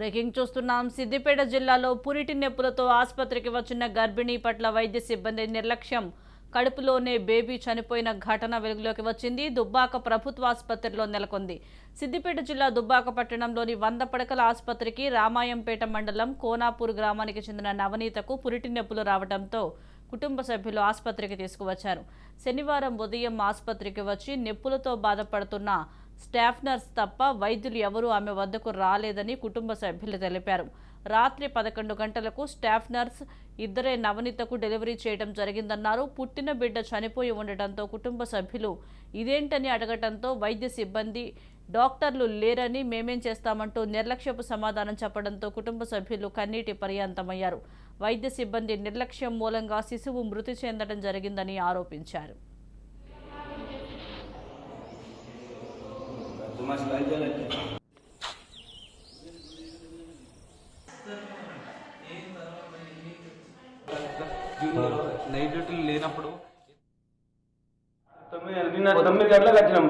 Breaking చూస్తున్నాం. సిద్దిపేట జిల్లాలో పురిటి నొప్పులతో ఆసుపత్రికి వచ్చిన గర్భిణీ పట్ల వైద్య సిబ్బంది నిర్లక్ష్యం, కడుపులోనే బేబీ చనిపోయిన ఘటన వెలుగులోకి వచ్చింది. దుబ్బాక ప్రభుత్వ ఆసుపత్రిలో నెలకొంది. సిద్దిపేట జిల్లా దుబ్బాక పట్టణంలోని 100 పడకల ఆసుపత్రికి రామాయంపేట మండలం కోనాపూర్ గ్రామానికి చెందిన నవనీతకు పురిటి నొప్పులు రావడంతో కుటుంబ సభ్యులు ఆసుపత్రికి తీసుకువచ్చారు. శనివారం ఉదయం ఆసుపత్రికి వచ్చి నొప్పులతో బాధపడుతున్న స్టాఫ్ నర్స్ తప్ప వైద్యులు ఎవరూ ఆమె వద్దకు రాలేదని కుటుంబ సభ్యులు తెలిపారు. రాత్రి 11 గంటలకు స్టాఫ్ నర్స్ ఇద్దరే నవనీతకు డెలివరీ చేయడం జరిగిందన్నారు. పుట్టిన బిడ్డ చనిపోయి ఉండటంతో కుటుంబ సభ్యులు ఇదేంటని అడగటంతో వైద్య సిబ్బంది డాక్టర్లు లేరని మేమేం చేస్తామంటూ నిర్లక్ష్యపు సమాధానం చెప్పడంతో కుటుంబ సభ్యులు కన్నీటి పర్యంతమయ్యారు. వైద్య సిబ్బంది నిర్లక్ష్యం మూలంగా శిశువు మృతి చెందడం జరిగిందని ఆరోపించారు. నైట్ డ్యూటీలు లేనప్పుడు 9 గంటలకు వచ్చినాం.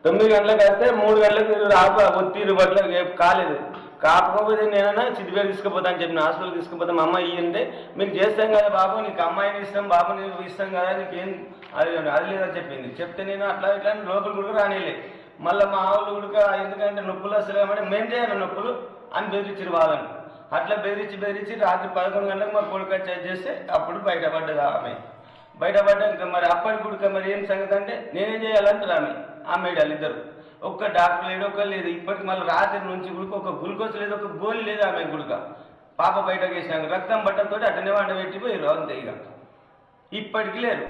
9 గంటలకు వస్తే 3 గంటలకు ఒత్తిరు బట్ల కాలేదు. కాకపోతే నేనన్నా సిద్దిపేట తీసుకుపోతా అని చెప్పిన, హాస్పిటల్ తీసుకుపోతాం. మా అమ్మాయి అంటే మీకు చేస్తాం కదా బాబు, నీకు అమ్మాయిని ఇస్తాం, బాబు నీకు ఇస్తాం కదా, నీకేం అది లేదని చెప్పింది. చెప్తే నేను అట్లా ఇట్లా లోపల కూడా రానిలే. మళ్ళీ మా ఆవులు కూడా ఎందుకంటే నొప్పులు వస్తలే కాబట్టి మేము చేయాలి నొప్పులు అని బెదిరించారు వాళ్ళని. అట్లా బెదిరించి రాత్రి 11 గంటలకు మరి కొడుకు చేస్తే అప్పుడు బయటపడ్డది ఆమె. బయటపడ్డాక మరి అప్పటి గుడిక మరి ఏం సంగతి అంటే నేనేం చేయాలంటారు ఆ మేడాలు ఇద్దరు. ఒక్క డాక్టర్ లేడు, ఒక్క లేదు. ఇప్పటికి మళ్ళీ రాత్రి నుంచి గుడికి ఒక గ్లూకోజ్ లేదు, ఒక గోళీ లేదు ఆమె గుడిక. పాప బయటకు వేసినాక రక్తం బట్టంతో అట్టనే వంట పెట్టిపోయారు అంతే. ఇక ఇప్పటికి లేరు.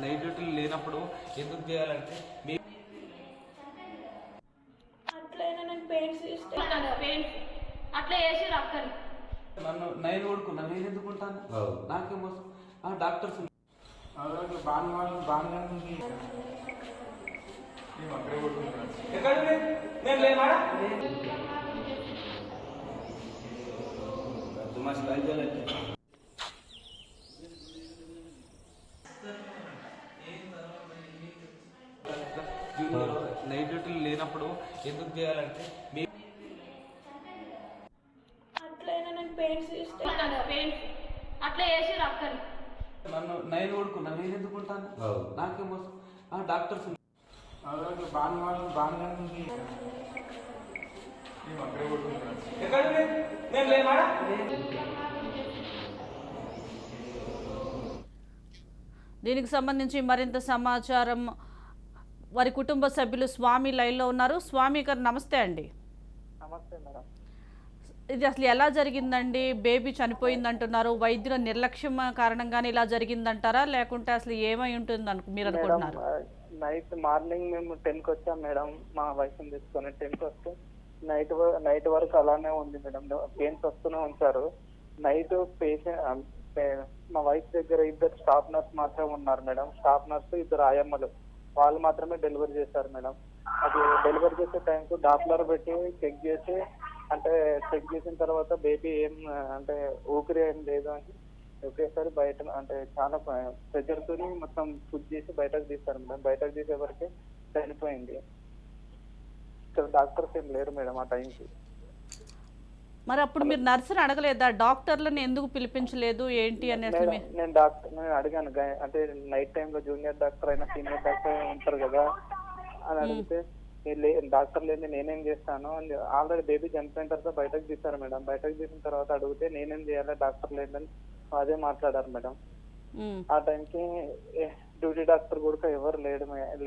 నైట్ డ్యూటీలు లేనప్పుడు ఎందుకు చేయాలంటే అట్లయినా నాకు పెయిన్స్ అట్లా వేసి అక్కని నన్ను 9 కొడుకున్నా, నేను ఎందుకు ఉంటాను? నాకేమో డాక్టర్స్ నైట్ డ్యూటీలు లేనప్పుడు ఎందుకు చేయాలంటే అట్లయినా నాకు పెయిన్స్ అట్లా వేసి అక్కని నన్ను 9 కొడుకున్నా, నేను ఎందుకు ఉంటాను? నాకేమో డాక్టర్స్ దీనికి సంబంధించి మరింత సమాచారం వారి కుటుంబ సభ్యులు స్వామి లైన్లో ఉన్నారు. స్వామి గారు నమస్తే అండి. నమస్తే మేడం. ఇది అసలు ఎలా జరిగిందండి? బేబీ చనిపోయింది అంటున్నారు. వైద్యుల నిర్లక్ష్యం కారణంగానే ఇలా జరిగిందంటారా, లేకుంటే అసలు ఏమై ఉంటుంది మీరు అనుకుంటున్నారు? నైట్ మార్నింగ్ మేము 10కి వచ్చాం మేడం. మా వైఫ్ని తీసుకొని 10కి వస్తే నైట్ వరకు అలానే ఉంది మేడం. పెయిన్స్ వస్తూనే ఉంచారు. నైట్ మా వైఫ్ దగ్గర ఇద్దరు స్టాఫ్ నర్స్ మాత్రమే ఉన్నారు మేడం. స్టాఫ్ నర్స్, ఇద్దరు ఆయమ్మలు, వాళ్ళు మాత్రమే డెలివరీ చేశారు మేడం. అది డెలివరీ చేసే టైంకు డాప్లర్ పెట్టి చెక్ చేసిన తర్వాత బేబీ ఏం అంటే ఊపిరి ఏం లేదు అని ఒకేసారి బయట అంటే చాలా ప్రెషర్తో మొత్తం ఫుడ్ చేసి బయటకు తీస్తారు మేడం. బయటకు తీసే వరకే చనిపోయింది. ఇక్కడ డాక్టర్స్ ఏం లేరు మేడం ఆ టైంకి. మరి అప్పుడు మీరు నర్సుని అడగలేదా? డాక్టర్లను ఎందుకు పిలిపించలేదు ఏంటి అనేసి? నేను అడిగాను. అంటే నైట్ టైంలో జూనియర్ డాక్టర్ అయినా సీనియర్ డాక్టర్ ఉంటారు కదా అని అడిగితే డాక్టర్ లేని నేనేం చేస్తాను అని. ఆల్రెడీ బేబీ చనిపోయిన తర్వాత బయటకు తీస్తారు మేడం. బయటకు తీసిన తర్వాత అడిగితే నేనేం చేయాలి, డాక్టర్ లేదని అదే మాట్లాడారు మేడం. ఆ టైంకి డ్యూటీ డాక్టర్ కూడా ఎవరు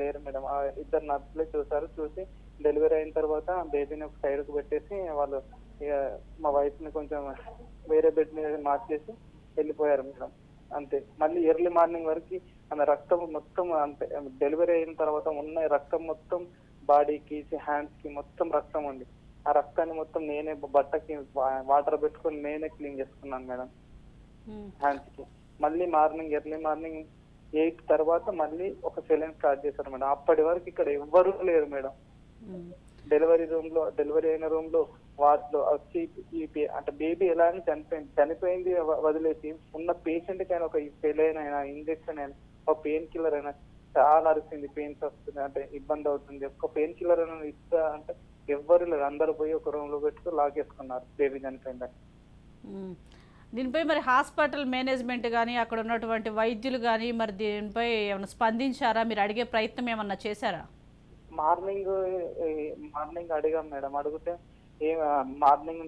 లేరు మేడం. ఆ ఇద్దరు నర్సులే చూసారు. చూసి డెలివరీ అయిన తర్వాత బేబీని ఒక సైడ్కి పెట్టేసి వాళ్ళు ఇక మా వైఫ్ ని కొంచెం వేరే బెడ్ మీద మార్చేసి వెళ్ళిపోయారు మేడం. అంతే. మళ్ళీ ఎర్లీ మార్నింగ్ వరకు ఆమె రక్తం మొత్తం అంతే. డెలివరీ అయిన తర్వాత ఉన్న రక్తం మొత్తం బాడీకి, హ్యాండ్స్ కి మొత్తం రక్తం ఉంది. ఆ రక్తాన్ని మొత్తం నేనే బట్టకి వాటర్ పెట్టుకొని నేనే క్లీన్ చేసుకున్నాను మేడం హ్యాండ్స్ కి. మళ్ళీ ఎర్లీ మార్నింగ్ 8 తర్వాత మళ్ళీ ఒక సెలైన్ స్టార్ట్ చేశారు మేడం. అప్పటి వరకు ఇక్కడ ఎవ్వరూ లేరు మేడం. డెలివరీ అయిన రూమ్ లో వాటిలో వచ్చి అంటే బేబీ ఎలా అని చనిపోయింది వదిలేసి ఉన్న పేషెంట్ కి అయినా ఒక సెలైన్ అయినా ఇంజెక్షన్ అయినా ఒక పెయిన్ కిల్లర్ అయినా చాలా అరిసింది, పెయిన్స్ వస్తుంది అంటే ఇబ్బంది అవుతుంది, ఒక పెయిన్ కిల్లర్ అయినా ఇస్తా అంటే ఎవ్వరు లేదు. అందరు పోయి ఒక రూమ్ లో పెట్టుకుని లాగేసుకున్నారు బేబీ చనిపోయిందని. దీనిపై మరి హాస్పిటల్ మేనేజ్మెంట్ కానీ అక్కడ ఉన్నటువంటి వైద్యులు కానీ మరి దీనిపై ఏమైనా స్పందించారా? మీరు అడిగే ప్రయత్నం ఏమన్నా చేశారా? మార్నింగ్ అడిగాం మేడం. అడిగితే మార్నింగ్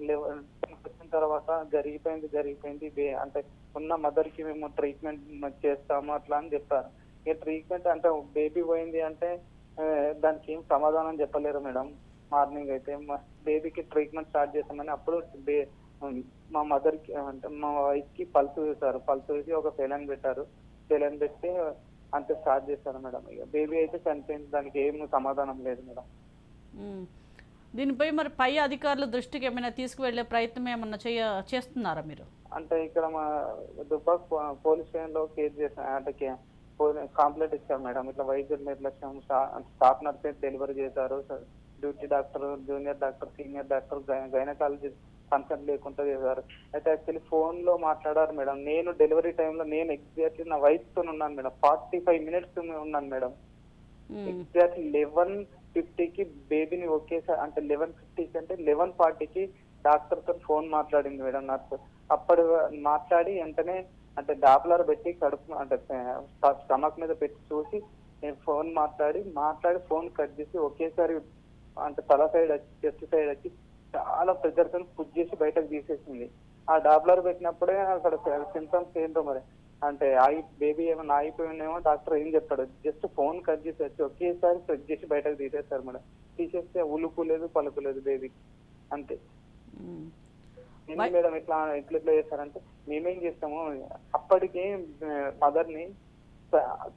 వచ్చిన తర్వాత జరిగిపోయింది అంటే ఉన్న మదర్ కి మేము ట్రీట్మెంట్ చేస్తాము అట్లా అని చెప్పారు. ఇక ట్రీట్మెంట్ అంటే బేబీ పోయింది అంటే దానికి ఏం సమాధానం చెప్పలేరు మేడం. మార్నింగ్ అయితే బేబీకి ట్రీట్మెంట్ స్టార్ట్ చేస్తామని అప్పుడు మా మదర్ కి అంటే మా వైఫ్ కి పల్స్ వేశారు. పల్స్ వేసి ఒక సెలైన్ పెట్టారు. సెలైన్ పెట్టి అంతే స్టార్ట్ చేశారు మేడం. ఇక బేబీ అయితే చనిపోయింది, దానికి ఏం సమాధానం లేదు మేడం. దీనిపై మరి పై అధికారుల దృష్టికి ఏమైనా తీసుకువెళ్ళే ప్రయత్నం ఏమన్నా చేస్తున్నారా మీరు? అంటే ఇక్కడ మా దుబ్బాక్ పోలీస్ స్టేషన్ లో కేసు చేసిన అంటే కంప్లైంట్ ఇచ్చారు మేడం. ఇట్లా వైద్యుల నిర్లక్ష్యం, స్టాఫ్ నర్స్ డెలివరీ చేశారు, duty doctor, junior doctor, senior doctor, gynaecologist consult లేకుండా చేశారు. అయితే యాక్చువల్లీ ఫోన్ లో మాట్లాడారు మేడం. నేను డెలివరీ టైంలో నేను ఎగ్జాక్ట్లీ నా వైఫ్ తో ఉన్నాను మేడం. 45 minutes ఉన్నాను మేడం. ఎగ్జాక్ట్లీ 11:50కి బేబీని ఒకేసారి అంటే 11:50 అంటే 11:40కి డాక్టర్ తో ఫోన్ మాట్లాడింది మేడం నర్సు. అప్పుడు మాట్లాడి వెంటనే అంటే డాప్లర్ పెట్టి కడుపు అంటే స్టమక్ మీద పెట్టి చూసి నేను ఫోన్ మాట్లాడి ఫోన్ కట్ చేసి ఒకేసారి అంటే తల సైడ్ వచ్చి చెస్ట్ సైడ్ వచ్చి చాలా ప్రెజర్ తో పుష్ చేసి బయటకు తీసేసింది. ఆ డాప్లర్ పెట్టినప్పుడే అక్కడ సింటమ్స్ ఏంటో మరి అంటే బేబీ ఏమైనా ఆగిపోయిందేమో డాక్టర్ ఏం చెప్తాడు. జస్ట్ ఫోన్ కట్ చేసి వచ్చి ఒకేసారి ప్రెస్ చేసి బయటకు తీసేస్తారు మేడం. తీసేస్తే ఉలుకు లేదు పలుకు లేదు బేబీకి, అంతే. మేడం ఇట్లా చేస్తారంటే మేమేం చేస్తాము అప్పటికి మదర్ ని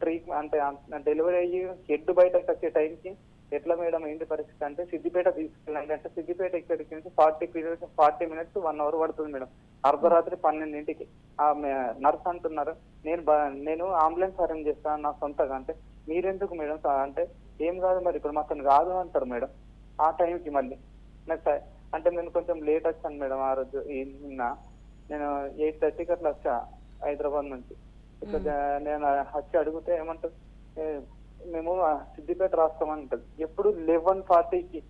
ట్రీట్మెంట్ అంటే డెలివరీ అయ్యి హెడ్ బయటకు వచ్చే టైంకి ఎట్లా మేడం ఏంటి పరిస్థితి అంటే సిద్దిపేట తీసుకెళ్ళండి అంటే సిద్దిపేట ఇక్కడికి నుంచి 40 minutes 1 hour పడుతుంది మేడం. అర్ధరాత్రి 12ంటికి ఆ నర్స్ అంటున్నారు నేను అంబులెన్స్ అరేంజ్ చేస్తాను నా సొంతగా. అంటే మీరెందుకు మేడం అంటే ఏం కాదు మరి ఇప్పుడు మాకు కాదు అంటారు మేడం. ఆ టైంకి మళ్ళీ నాకు అంటే నేను కొంచెం లేట్ వచ్చాను మేడం. ఆ రోజు నిన్న నేను 8:30కి అట్లా వచ్చా హైదరాబాద్ నుంచి. ఇక్కడ నేను వచ్చి అడిగితే ఏమంటారు మేము సిద్దిపేట రాస్తామంటది. ఎప్పుడు 11:30కి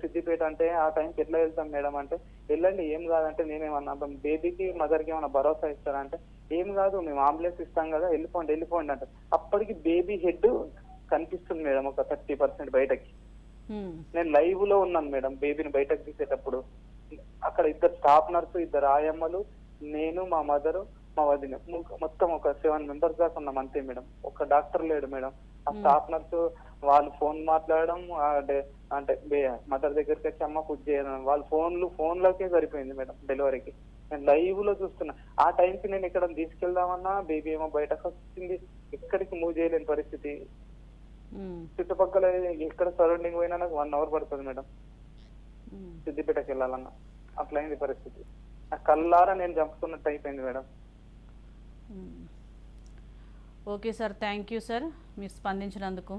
సిద్దిపేట అంటే ఆ టైంకి ఎట్లా వెళ్తాం మేడం అంటే వెళ్ళండి ఏం కాదంటే నేనేమన్నా బేబీకి మదర్కి ఏమన్నా భరోసా ఇస్తారంటే ఏం కాదు మేము అంబులెన్స్ ఇస్తాం కదా వెళ్ళిపోండి అంటే అప్పటికి బేబీ హెడ్ కనిపిస్తుంది మేడం ఒక 30% బయటకి. నేను లైవ్ లో ఉన్నాను మేడం బేబీని బయటకు తీసేటప్పుడు. అక్కడ 2 స్టాఫ్ నర్సు, 2 ఆయమ్మలు, నేను, మా మదరు, మా వదిన, మొత్తం ఒక 7 members దాకా ఉన్నాం అంతే మేడం. ఒక డాక్టర్ లేడు మేడం. ఆ స్టాఫ్ నర్సు వాళ్ళు ఫోన్ మాట్లాడడం అంటే మదర్ దగ్గరికి వచ్చి అమ్మ పూజ చేయడం వాళ్ళ ఫోన్లోకే సరిపోయింది మేడం డెలివరీకి. నేను లైవ్ లో చూస్తున్నా. ఆ టైంకి నేను ఇక్కడ తీసుకెళ్దామన్నా బేబీ ఏమో బయటకు వచ్చింది, ఎక్కడికి మూవ్ చేయలేని పరిస్థితి. చుట్టుపక్కల ఎక్కడ సరౌండింగ్ పోయినా నాకు 1 hour పడుతుంది మేడం సిద్దిపేటకి వెళ్ళాలన్నా. అట్లయింది పరిస్థితి. నా కళ్ళారా నేను చంపుతున్నట్టు అయిపోయింది madam. Okay sir, thank you sir మీరు స్పందించినందుకు.